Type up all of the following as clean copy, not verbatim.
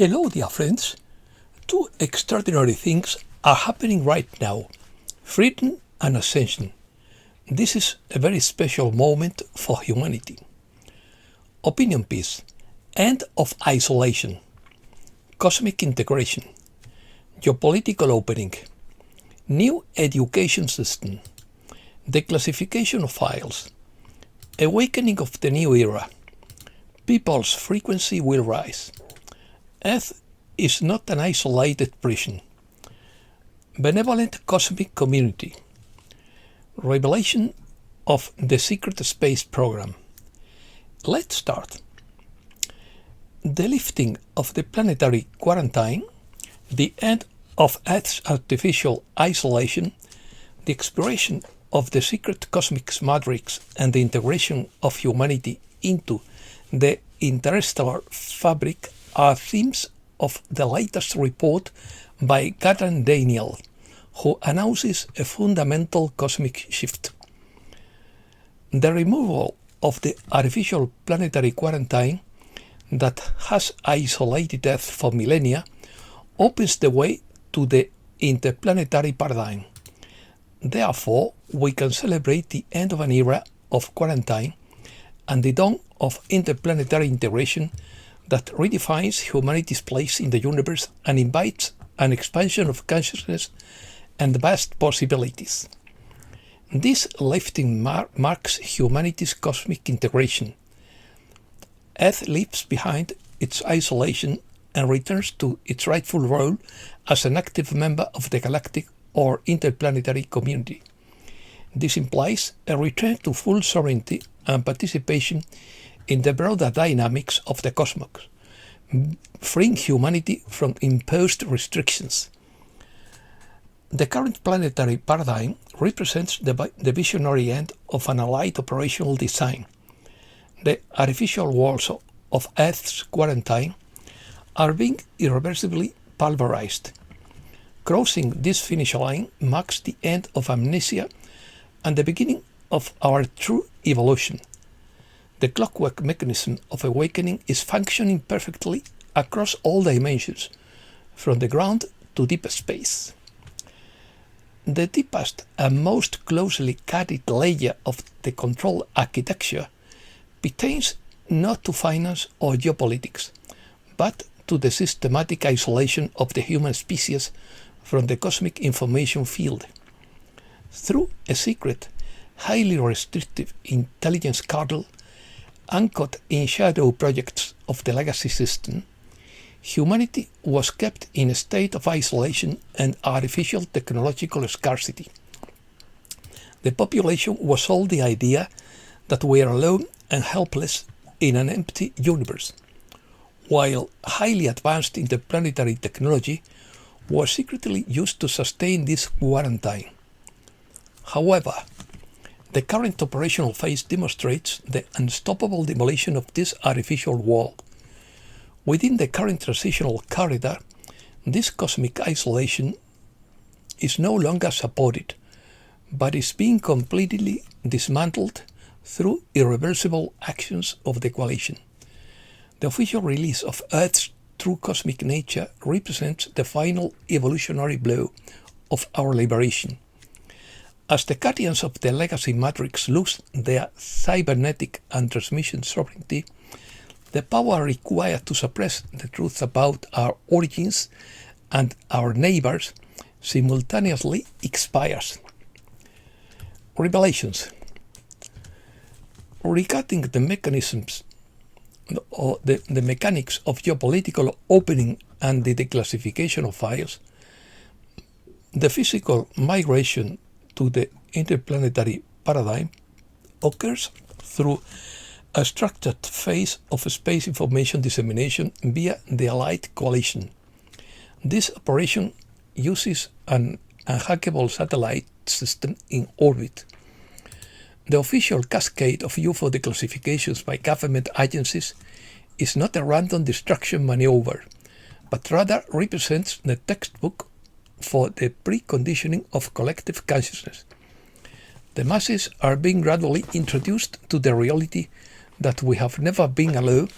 Hello, dear friends. Two extraordinary things are happening right now: freedom and ascension. This is a very special moment for humanity. Opinion piece, end of isolation, cosmic integration, geopolitical opening, new education system, declassification of files, awakening of the new era, people's frequency will rise. Earth is not an isolated prison. Benevolent cosmic community. Revelation of the secret space program. Let's start. The lifting of the planetary quarantine, the end of Earth's artificial isolation, the exploration of the secret cosmic matrix, and the integration of humanity into the interstellar fabric are themes of the latest report by Gatan Daniel, who announces a fundamental cosmic shift. The removal of the artificial planetary quarantine that has isolated Earth for millennia opens the way to the interplanetary paradigm. Therefore, we can celebrate the end of an era of quarantine and the dawn of interplanetary integration that redefines humanity's place in the universe and invites an expansion of consciousness and vast possibilities. This lifting marks humanity's cosmic integration. Earth leaves behind its isolation and returns to its rightful role as an active member of the galactic or interplanetary community. This implies a return to full sovereignty and participation in the broader dynamics of the cosmos, freeing humanity from imposed restrictions. The current planetary paradigm represents the visionary end of an allied operational design. The artificial walls of Earth's quarantine are being irreversibly pulverized. Crossing this finish line marks the end of amnesia and the beginning of our true evolution. The clockwork mechanism of awakening is functioning perfectly across all dimensions, from the ground to deep space. The deepest and most closely guarded layer of the control architecture pertains not to finance or geopolitics, but to the systematic isolation of the human species from the cosmic information field. Through a secret, highly restrictive intelligence kernel anchored in shadow projects of the legacy system, humanity was kept in a state of isolation and artificial technological scarcity. The population was sold the idea that we are alone and helpless in an empty universe, while highly advanced interplanetary technology was secretly used to sustain this quarantine. However, the current operational phase demonstrates the unstoppable demolition of this artificial wall. Within the current transitional corridor, this cosmic isolation is no longer supported, but is being completely dismantled through irreversible actions of the coalition. The official release of Earth's true cosmic nature represents the final evolutionary blow of our liberation. As the guardians of the legacy matrix lose their cybernetic and transmission sovereignty, the power required to suppress the truth about our origins and our neighbors simultaneously expires. Revelations. Regarding the mechanisms or the mechanics of geopolitical opening and the declassification of files, the physical migration to the interplanetary paradigm occurs through a structured phase of space information dissemination via the Allied Coalition. This operation uses an unhackable satellite system in orbit. The official cascade of UFO declassifications by government agencies is not a random destruction maneuver, but rather represents the textbook for the preconditioning of collective consciousness. The masses are being gradually introduced to the reality that we have never been alone,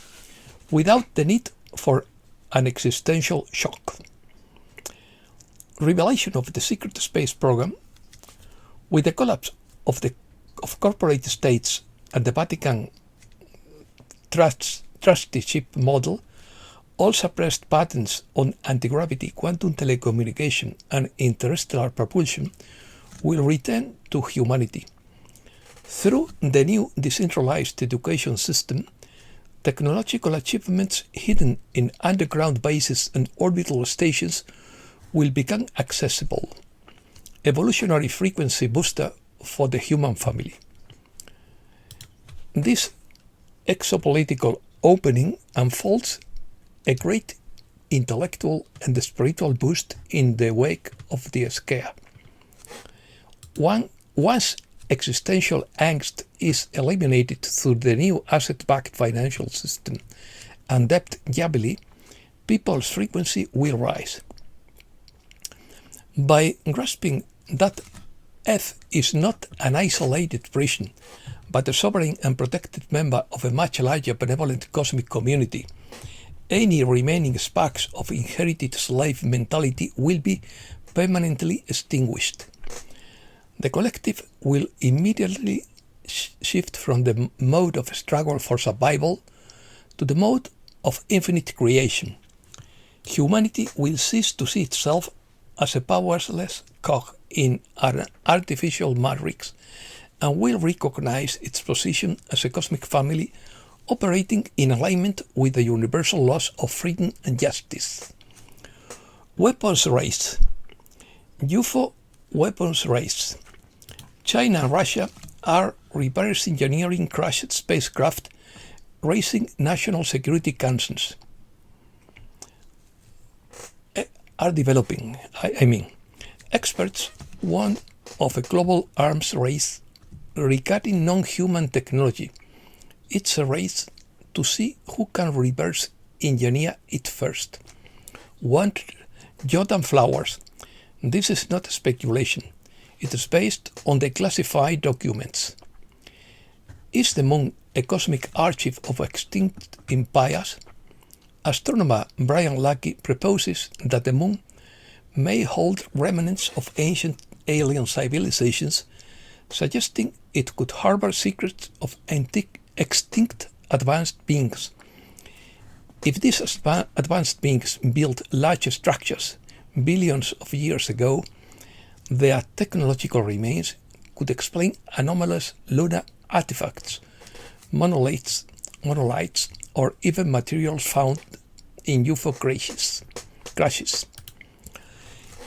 without the need for an existential shock. Revelation of the secret space program, with the collapse of corporate states and the Vatican trusteeship model, all suppressed patents on anti-gravity, quantum telecommunication, and interstellar propulsion will return to humanity. Through the new decentralized education system, technological achievements hidden in underground bases and orbital stations will become accessible. Evolutionary frequency booster for the human family. This exopolitical opening unfolds a great intellectual and spiritual boost in the wake of the scare. Once existential angst is eliminated through the new asset-backed financial system and debt jubilee, people's frequency will rise. By grasping that Earth is not an isolated prison, but a sovereign and protected member of a much larger benevolent cosmic community, any remaining sparks of inherited slave mentality will be permanently extinguished. The collective will immediately shift from the mode of struggle for survival to the mode of infinite creation. Humanity will cease to see itself as a powerless cog in an artificial matrix and will recognize its position as a cosmic family operating in alignment with the universal laws of freedom and justice. Weapons race. UFO weapons race. China and Russia are reverse engineering crashed spacecraft, raising national security concerns. Experts warn of a global arms race regarding non-human technology. It's a race to see who can reverse engineer it first. One, Jordan Flowers. This is not speculation. It is based on the classified documents. Is the moon a cosmic archive of extinct empires? Astronomer Brian Lucky proposes that the moon may hold remnants of ancient alien civilizations, suggesting it could harbor secrets of extinct advanced beings. If these advanced beings built large structures billions of years ago, their technological remains could explain anomalous lunar artifacts, monoliths, or even materials found in UFO crashes.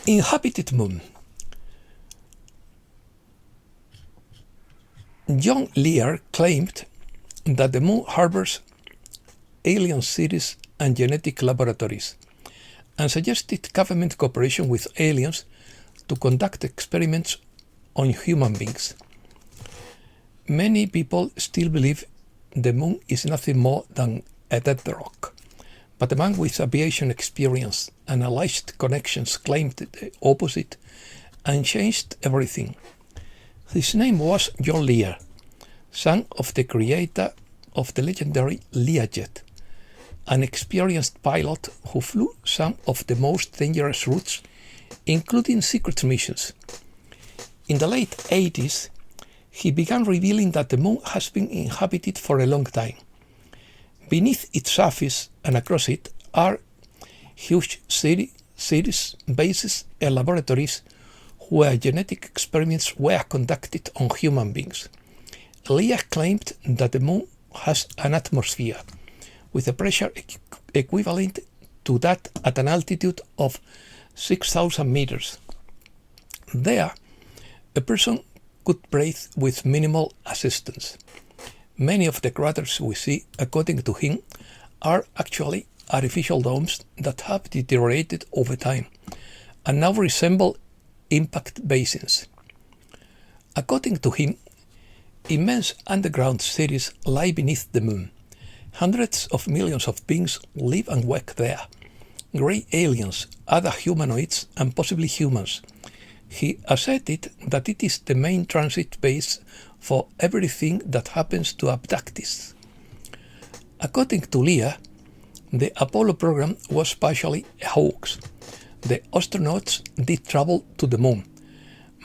Inhabited moon. John Lear claimed that the moon harbors alien cities and genetic laboratories, and suggested government cooperation with aliens to conduct experiments on human beings. Many people still believe the moon is nothing more than a dead rock, but a man with aviation experience and alleged connections claimed the opposite and changed everything. His name was John Lear, son of the creator of the legendary Learjet, an experienced pilot who flew some of the most dangerous routes, including secret missions. In the late 80s, he began revealing that the moon has been inhabited for a long time. Beneath its surface and across it are huge cities, bases, and laboratories where genetic experiments were conducted on human beings. Lear claimed that the moon has an atmosphere with a pressure equivalent to that at an altitude of 6,000 meters. There, a person could breathe with minimal assistance. Many of the craters we see, according to him, are actually artificial domes that have deteriorated over time and now resemble impact basins. According to him, immense underground cities lie beneath the moon. Hundreds of millions of beings live and work there. Grey aliens, other humanoids, and possibly humans. He asserted that it is the main transit base for everything that happens to abductees. According to Lear, The Apollo program was partially a hoax. The astronauts did travel to the moon,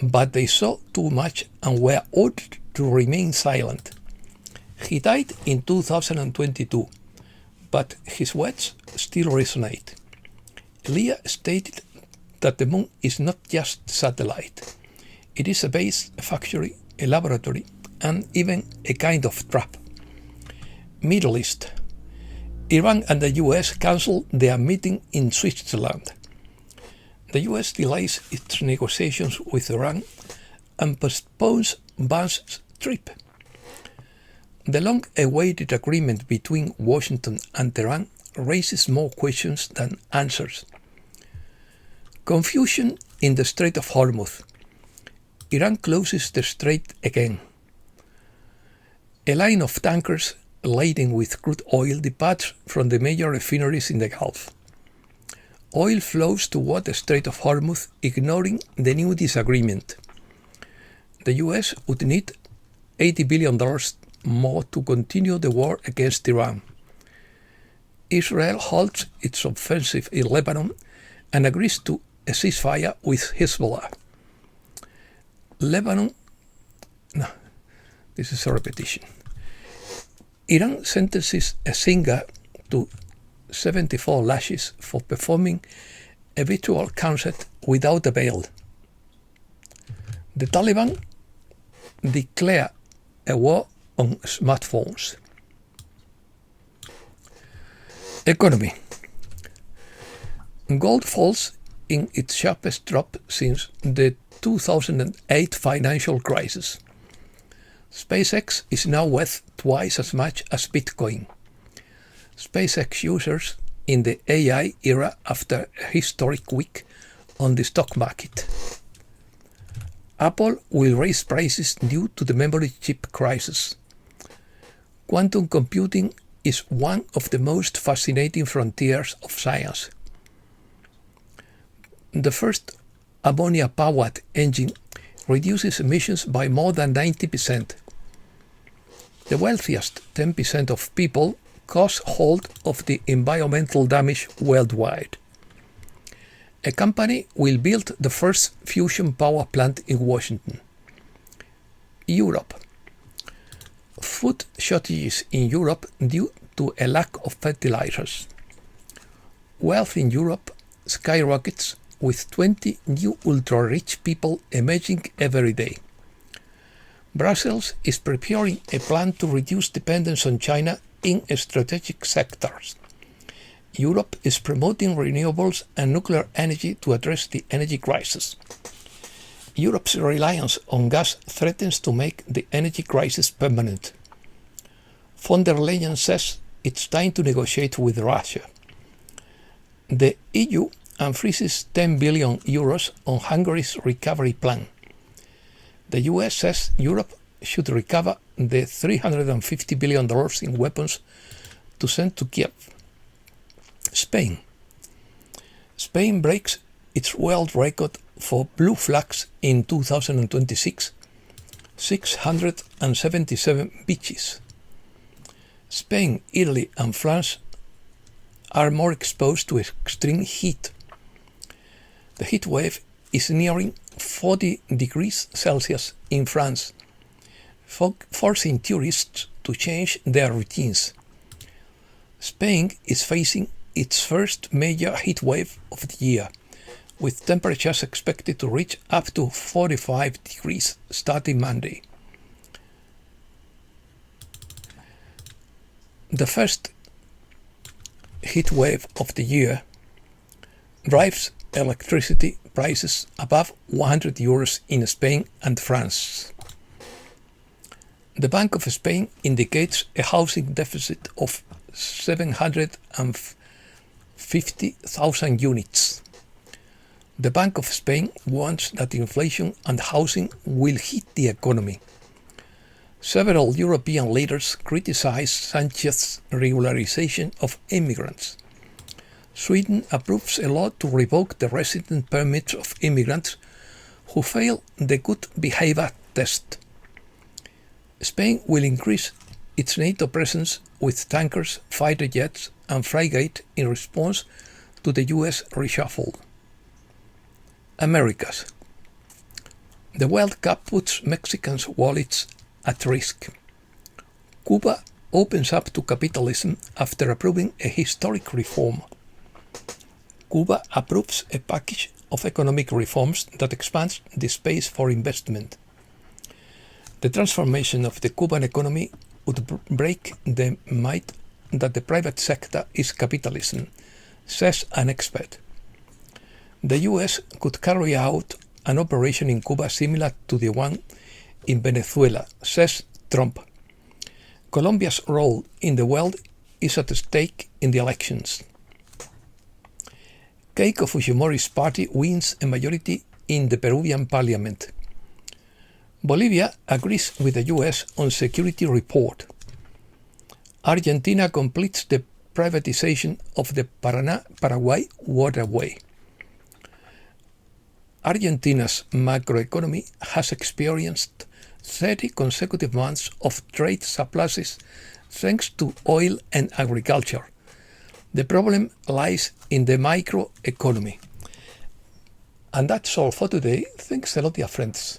but they saw too much and were ordered to remain silent. He died in 2022, but his words still resonate. Elia stated that the moon is not just a satellite. It is a base, a factory, a laboratory, and even a kind of trap. Middle East. Iran and the US cancelled their meeting in Switzerland. The US delays its negotiations with Iran and postpones Vance's trip. The long-awaited agreement between Washington and Tehran raises more questions than answers. Confusion in the Strait of Hormuz. Iran closes the strait again. A line of tankers laden with crude oil departs from the major refineries in the Gulf. Oil flows toward the Strait of Hormuz, ignoring the new disagreement. The US would need $80 billion more to continue the war against Iran. Israel halts its offensive in Lebanon and agrees to a ceasefire with Hezbollah. Iran sentences a singer to 74 lashes for performing a virtual concert without a veil. The Taliban declare a war on smartphones. Economy. Gold falls in its sharpest drop since the 2008 financial crisis. SpaceX is now worth twice as much as Bitcoin. SpaceX users in the AI era after a historic week on the stock market. Apple will raise prices due to the memory chip crisis. Quantum computing is one of the most fascinating frontiers of science. The first ammonia-powered engine reduces emissions by more than 90%. The wealthiest 10% of people cause hold of the environmental damage worldwide. A company will build the first fusion power plant in Washington. Europe. Food shortages in Europe due to a lack of fertilizers. Wealth in Europe skyrockets with 20 new ultra-rich people emerging every day. Brussels is preparing a plan to reduce dependence on China in strategic sectors. Europe is promoting renewables and nuclear energy to address the energy crisis. Europe's reliance on gas threatens to make the energy crisis permanent. Von der Leyen says it's time to negotiate with Russia. The EU unfreezes 10 billion euros on Hungary's recovery plan. The US says Europe should recover the $350 billion in weapons to send to Kiev. Spain. Spain breaks its world record for blue flags in 2026, 677 beaches. Spain, Italy and France are more exposed to extreme heat. The heat wave is nearing 40 degrees Celsius in France, forcing tourists to change their routines. Spain is facing its first major heat wave of the year, with temperatures expected to reach up to 45 degrees starting Monday. The first heat wave of the year drives electricity prices above 100 euros in Spain and France. The Bank of Spain indicates a housing deficit of 750,000 units. The Bank of Spain warns that inflation and housing will hit the economy. Several European leaders criticize Sanchez's regularization of immigrants. Sweden approves a law to revoke the residence permits of immigrants who fail the good behavior test. Spain will increase its NATO presence with tankers, fighter jets, and frigate in response to the US reshuffle. Americas. The World Cup puts Mexicans' wallets at risk. Cuba opens up to capitalism after approving a historic reform. Cuba approves a package of economic reforms that expands the space for investment. The transformation of the Cuban economy would break the myth that the private sector is capitalism, says an expert. The US could carry out an operation in Cuba similar to the one in Venezuela, says Trump. Colombia's role in the world is at stake in the elections. Keiko Fujimori's party wins a majority in the Peruvian parliament. Bolivia agrees with the US on security report. Argentina completes the privatization of the Paraná-Paraguay waterway. Argentina's macroeconomy has experienced 30 consecutive months of trade surpluses thanks to oil and agriculture. The problem lies in the microeconomy. And that's all for today. Thanks a lot, dear friends.